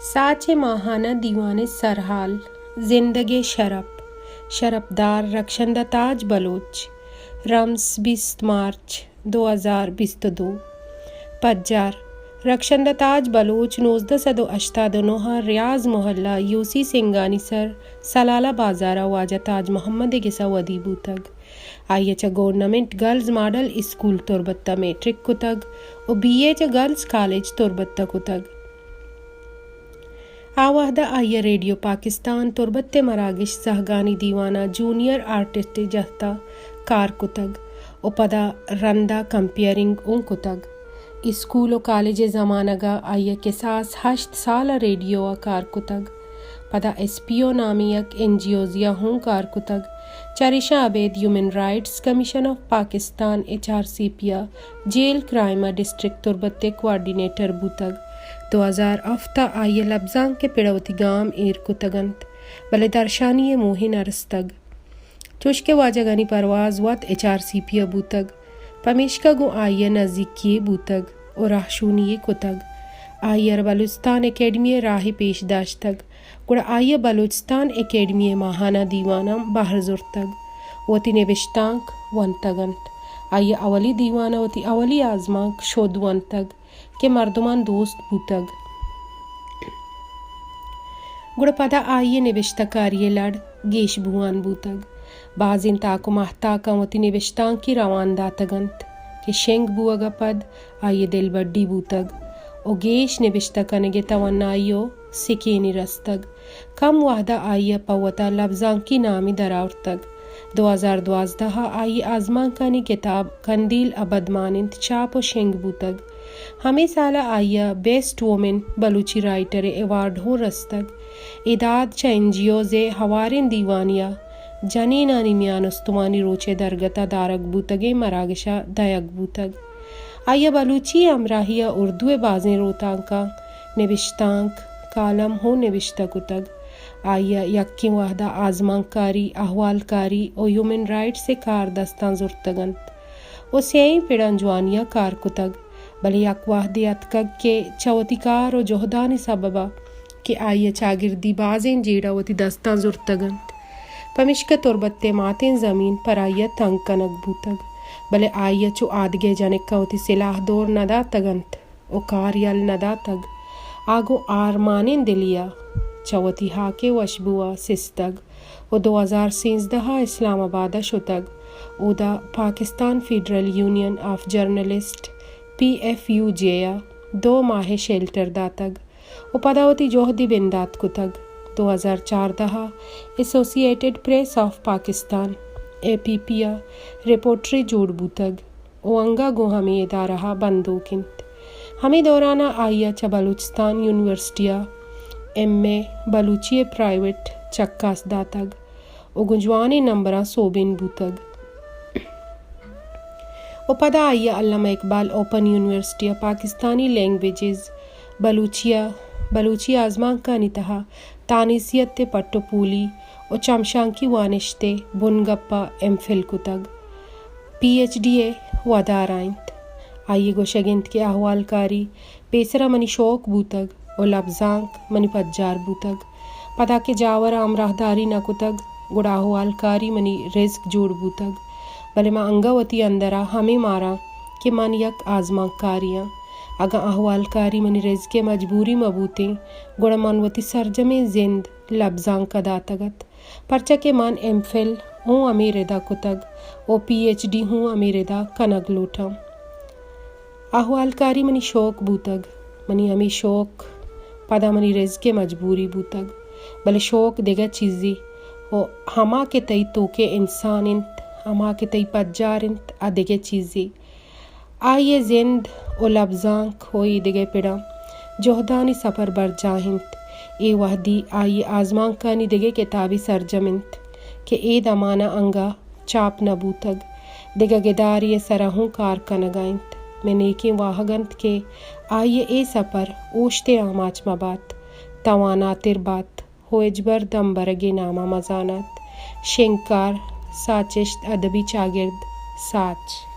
साचे माहाना दीवाने सरहाल जिंदगी शरपदार रक्षंदा ताज बलोच रम्स 20 मार्च 2022 पज्जार रक्षंदा ताज बलोच 1989 रियाज मोहल्ला यूसी सिंगानी सर सलाला बाजारा वाजा ताज मोहम्मद गिसा वदी बूतग आय्यचा गवर्नमेंट गर्ल्स मॉडल स्कूल तुरबत्ता मैट्रिक कुतग और बीए चा गर्ल्स कॉलेज तुरबत्ता कुतग आवाहदा आय्य रेडियो पाकिस्तान तुरबत्ते मरागिश सहगानी दीवाना जूनियर आर्टिस्ट जहता कार कुतग उपदा रंदा कंपेयरिंग उन कुतग स्कूल और कॉलेज ज़मानगा आय्य के सास 8 साल रेडियो कार कुतग पदा SPO नामी यक NGOजिया हूँ कार कुतग चरिशा अबेद human rights commission of Pakistan HRCPA जेल क्राइमा डिस्ट्रिक्ट तुरबत्ते कोऑर्डिनेटर बूतग 2000 आय्य लब्जांग के पिड़वती गाम एर कुतगंत बले दर्शानी मोहिन अरस्तग चुश्के वाजगानी परवाज वत HRCPA बूतग पमेशका गु आय्य नज़दीकी बूतग और राहशूनी कुतग आय्यर बलूचिस्तान एकेडमी राह पेश दाश्तग गुड़ा आय्य बलूचिस्तान एकेडमी माहाना दीवाना बाहर जुर्तग वती नेबिश्तांक वंतगंत आय्य अवली दीवाना वती अवली आजमांक शोद वंतग के मर्दमान दोस्त बूतग गुड़ पदा आइए निविश्ता कार्य लड़ गेश भुआन बूतग बाजिन ताको महता का वती निविश्तां की रवान दातगंत के शेंग बुआगा पद आइए दिल बड्डी बूतग ओ गेश निविश्ता कनगे तवन्नाइयो सिकेनी रस्तग कम वाहदा आइए पवता लफ्जां की नामी दरावतग 2012 आइए आजमां कानी किताब कंदील अबदमानिंत चाप और शेंग बूतग हमें साला आइया best women Balochi writer award हो रस्तग इदाद चा NGOजे हवारिन दीवानिया जनीना निमियान उस्तुमानी रोचे दरगता दारक बूतगे मरागिशा दयक बूतग आइया बलूची अमराहिया उर्दू बाजें रोतांका निविश्तांक कालम हो निविश्ता कुतग आइया यक्की वाहदा आजमांकारी अहवालकारी और ह्यूमन राइट से कार दस्तां जुर्तगंत ओ सेई पिड़न जवानिया कार कुतग बले यकवाहदियत कग के चवतिकार और जोहदानी सबबा के आइय चागिर्दी बाजें जेड़ा वती दस्तां जुर्तगंत पमिश्क तुरबत्ते मातें ज़मीन पर आइय तंग कनक बूतग बले आइय चो आदगे जनिक वती सिलाह दौर नदा तगंत ओ कार्यल नदा तग आगो आरमानें दिलिया चवती हाके वशबुआ सिस्तग ओ 2013 इस्लामाबाद शुतग ओदा Pakistan federal union of journalist PFUJया 2 माह शेल्टर दातग उपदावती जोहदी बिंदात कुतग 2014 एसोसिएटेड प्रेस ऑफ पाकिस्तान APPया रिपोर्टरी जोड़ बूतग ओंगा गो हमें इदारहा बंदूकिंत हमें दौराना आइया चा बलूचिस्तान यूनिवर्सिटिया MA बलूची प्राइवेट चक्कास दातग ओ गुंजवानी नंबरा सोबिन बूतग उपदा आइया Allama Iqbal open university Pakistani languages Balochi आजमां का नितहा तानिसियत पट्टोपूली और चमशांकी वानिश्ते बुनगप्पा MPhil कुतग PhD वदाराइंत आइये गोशगिंत के अहवालकारी पेसरा मनी शौक बूतग और लफ्जांक मनी पज्जार बूतग पदा के जावर आमराहदारी न कुतग गुड़ा अहवालकारी मनी रिस्क जोड़ बूतग भले माँ अंगावती अंदरा हमें मारा कि मन यक आजमां कारियाँ अगा अहवालकारी मनी रिज के मजबूरी मबूतें गुड़ा मनवती सरजमे जिंद लब्जां का दातगत परचा के मन MPhil हूँ अमीरदा कुतग ओ PhD हूँ अमीरदा कनग लोटा अहवालकारी मनी शौक बूतग मनी हमी शौक पदा मनी रिज के मजबूरी बूतग भले शौक देगा चीज़ी ओ हमा के तई तो के इंसान अमा के तई पज्जारिंत अदेगे चीज़ी आइए जिंद ओ लब्जांक होई देगे पिड़ा जोहदानी सफ़र बर जाहिंत ए वहदी आइए आजमांक कानी देगे किताबी सरजमिंत के ए दमाना अंगा चाप नबूतग देगा गेदारी सरहूँ कार कनगाइंत मैंने के वाहगंत के आइए ए सफ़र ओशते आमाच मबात तवाना तिरबात होजबर दम बरगे नामा मजानात शेंकार साचिश्त अदबी चागिर्द साच